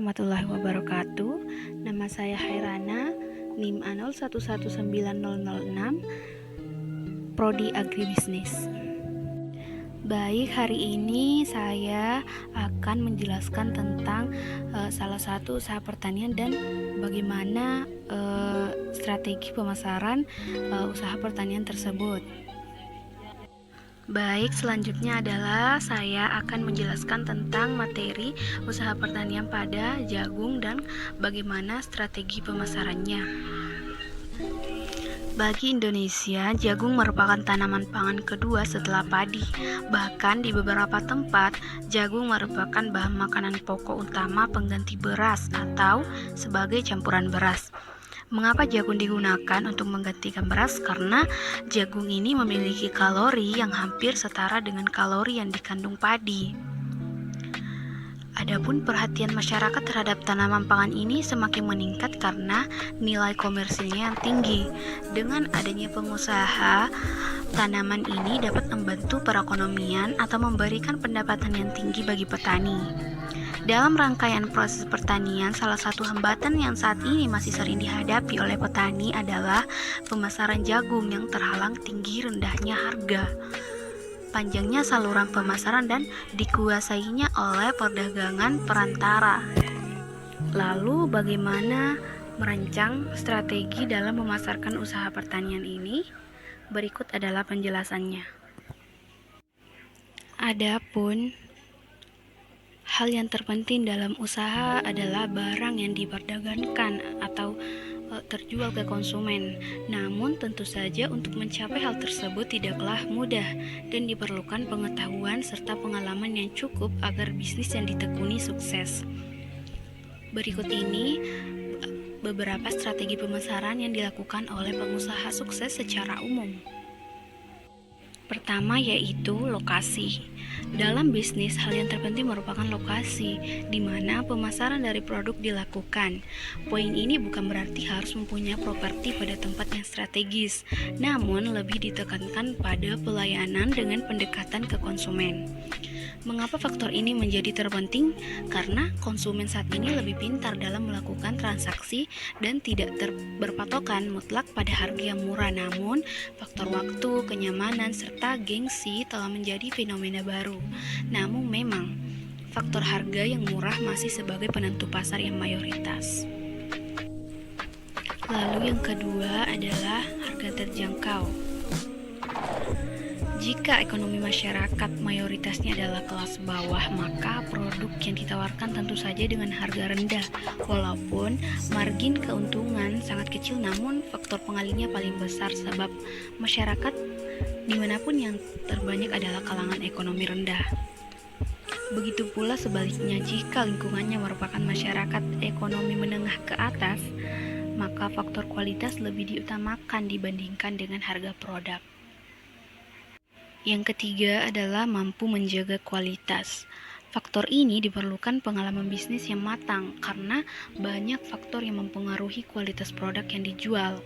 warahmatullahi wabarakatuh. Nama saya Hairana, NIM A01190006, Prodi Agribisnis. Baik, hari ini saya akan menjelaskan tentang salah satu usaha pertanian dan bagaimana strategi pemasaran usaha pertanian tersebut. Baik, selanjutnya adalah saya akan menjelaskan tentang materi usaha pertanian pada jagung dan bagaimana strategi pemasarannya. Bagi Indonesia, jagung merupakan tanaman pangan kedua setelah padi. Bahkan di beberapa tempat, jagung merupakan bahan makanan pokok utama pengganti beras atau sebagai campuran beras. Mengapa jagung digunakan untuk menggantikan beras? Karena jagung ini memiliki kalori yang hampir setara dengan kalori yang dikandung padi. Adapun perhatian masyarakat terhadap tanaman pangan ini semakin meningkat karena nilai komersilnya yang tinggi. Dengan adanya pengusaha, tanaman ini dapat membantu perekonomian atau memberikan pendapatan yang tinggi bagi petani. Dalam rangkaian proses pertanian, salah satu hambatan yang saat ini masih sering dihadapi oleh petani adalah pemasaran jagung yang terhalang tinggi rendahnya harga, panjangnya saluran pemasaran dan dikuasainya oleh perdagangan perantara. Lalu bagaimana merancang strategi dalam memasarkan usaha pertanian ini? Berikut adalah penjelasannya. Adapun hal yang terpenting dalam usaha adalah barang yang diperdagangkan atau terjual ke konsumen. Namun tentu saja untuk mencapai hal tersebut tidaklah mudah dan diperlukan pengetahuan serta pengalaman yang cukup agar bisnis yang ditekuni sukses. Berikut ini beberapa strategi pemasaran yang dilakukan oleh pengusaha sukses secara umum. Pertama yaitu lokasi. Dalam bisnis, hal yang terpenting merupakan lokasi di mana pemasaran dari produk dilakukan. Poin ini bukan berarti harus mempunyai properti pada tempat yang strategis, namun lebih ditekankan pada pelayanan dengan pendekatan ke konsumen. Mengapa faktor ini menjadi terpenting? Karena konsumen saat ini lebih pintar dalam melakukan transaksi dan tidak berpatokan mutlak pada harga yang murah. Namun, faktor waktu, kenyamanan, serta gengsi telah menjadi fenomena baru. Namun memang, faktor harga yang murah masih sebagai penentu pasar yang mayoritas. Lalu yang kedua adalah harga terjangkau. Jika ekonomi masyarakat mayoritasnya adalah kelas bawah, maka produk yang ditawarkan tentu saja dengan harga rendah. Walaupun margin keuntungan sangat kecil, namun faktor pengalinya paling besar sebab masyarakat dimanapun yang terbanyak adalah kalangan ekonomi rendah. Begitu pula sebaliknya, jika lingkungannya merupakan masyarakat ekonomi menengah ke atas, maka faktor kualitas lebih diutamakan dibandingkan dengan harga produk. Yang ketiga adalah mampu menjaga kualitas. Faktor ini diperlukan pengalaman bisnis yang matang karena banyak faktor yang mempengaruhi kualitas produk yang dijual.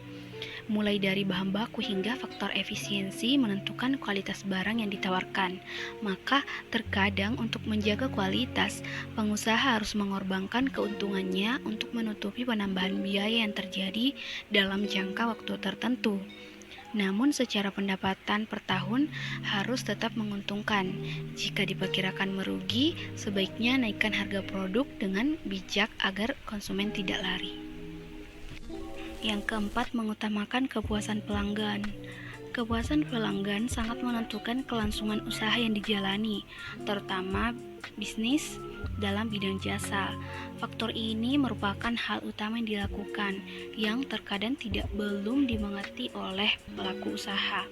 Mulai dari bahan baku hingga faktor efisiensi menentukan kualitas barang yang ditawarkan. Maka terkadang untuk menjaga kualitas, pengusaha harus mengorbankan keuntungannya untuk menutupi penambahan biaya yang terjadi dalam jangka waktu tertentu. Namun secara pendapatan per tahun harus tetap menguntungkan. Jika diperkirakan merugi, sebaiknya naikkan harga produk dengan bijak agar konsumen tidak lari. Yang keempat, mengutamakan kepuasan pelanggan. Kepuasan pelanggan sangat menentukan kelangsungan usaha yang dijalani, terutama bisnis dalam bidang jasa. Faktor ini merupakan hal utama yang dilakukan, yang terkadang belum dimengerti oleh pelaku usaha.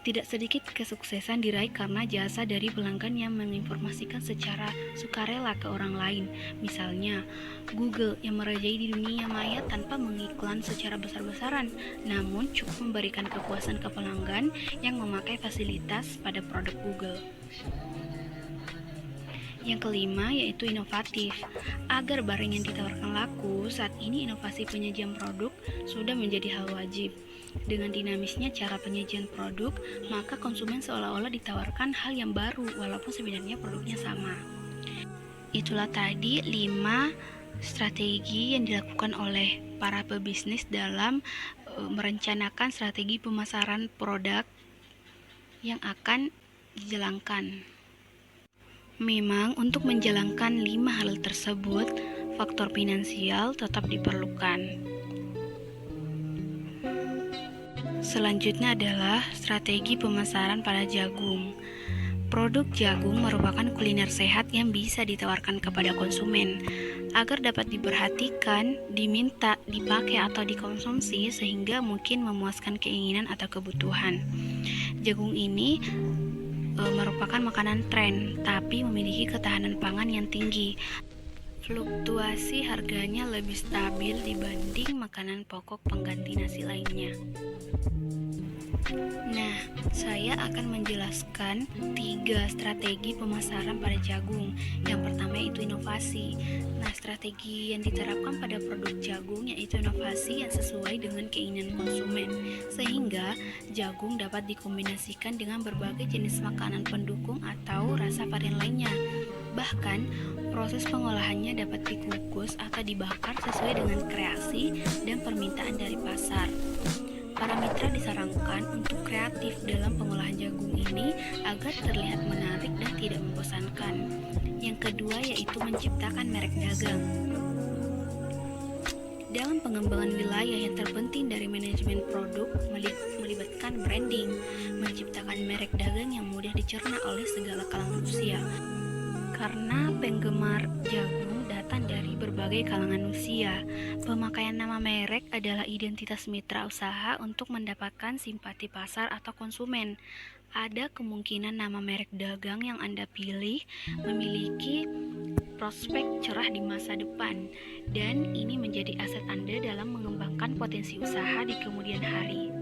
Tidak sedikit kesuksesan diraih karena jasa dari pelanggan yang menginformasikan secara sukarela ke orang lain. Misalnya, Google yang merajai di dunia maya tanpa mengiklan secara besar-besaran, namun cukup memberikan kepuasan ke pelanggan yang memakai fasilitas pada produk Google. Yang kelima yaitu inovatif. Agar barang yang ditawarkan laku, saat ini inovasi penyajian produk sudah menjadi hal wajib. Dengan dinamisnya cara penyajian produk, maka konsumen seolah-olah ditawarkan hal yang baru walaupun sebenarnya produknya sama. Itulah tadi 5 strategi yang dilakukan oleh para pebisnis dalam merencanakan strategi pemasaran produk yang akan dijalankan. Memang untuk menjalankan 5 hal tersebut, faktor finansial tetap diperlukan. Selanjutnya adalah strategi pemasaran pada jagung. Produk jagung merupakan kuliner sehat yang bisa ditawarkan kepada konsumen agar dapat diperhatikan, diminta, dipakai atau dikonsumsi sehingga mungkin memuaskan keinginan atau kebutuhan. Jagung ini merupakan makanan tren, tapi memiliki ketahanan pangan yang tinggi. Fluktuasi harganya lebih stabil dibanding makanan pokok pengganti nasi lainnya. Nah, saya akan menjelaskan 3 strategi pemasaran pada jagung. Yang pertama yaitu inovasi. Nah, strategi yang diterapkan pada produk jagung yaitu inovasi yang sesuai dengan keinginan konsumen, sehingga jagung dapat dikombinasikan dengan berbagai jenis makanan pendukung atau rasa varian lainnya. Bahkan, proses pengolahannya dapat dikukus atau dibakar sesuai dengan kreasi dan permintaan dari pasar. Para mitra disarankan untuk kreatif dalam pengolahan jagung ini agar terlihat menarik dan tidak membosankan. Yang kedua yaitu menciptakan merek dagang. Dalam pengembangan wilayah yang terpenting dari manajemen produk melibatkan branding, menciptakan merek dagang yang mudah dicerna oleh segala kalangan usia. Karena penggemar jagung datang dari berbagai kalangan usia, pemakaian nama merek adalah identitas mitra usaha untuk mendapatkan simpati pasar atau konsumen. Ada kemungkinan nama merek dagang yang Anda pilih memiliki prospek cerah di masa depan, dan ini menjadi aset Anda dalam mengembangkan potensi usaha di kemudian hari.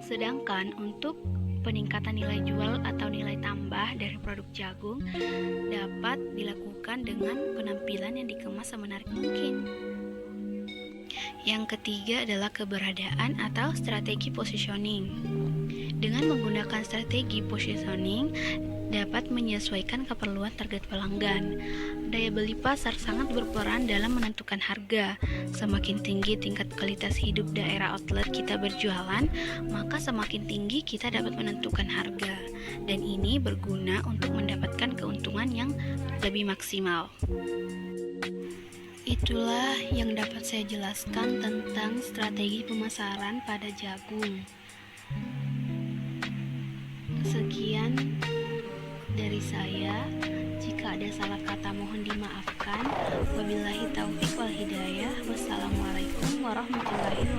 Sedangkan untuk peningkatan nilai jual atau nilai tambah dari produk jagung dapat dilakukan dengan penampilan yang dikemas semenarik mungkin. Yang ketiga adalah keberadaan atau strategi positioning. Dengan menggunakan strategi positioning dapat menyesuaikan keperluan target pelanggan. Daya beli pasar sangat berperan dalam menentukan harga. Semakin tinggi tingkat kualitas hidup daerah outlet kita berjualan, maka semakin tinggi kita dapat menentukan harga. Dan ini berguna untuk mendapatkan keuntungan yang lebih maksimal. Itulah yang dapat saya jelaskan tentang strategi pemasaran pada jagung. Sekian dari saya. Jika ada salah kata mohon dimaafkan. Wabillahi taufiq wal hidayah. Wassalamualaikum warahmatullahi wabarakatuh.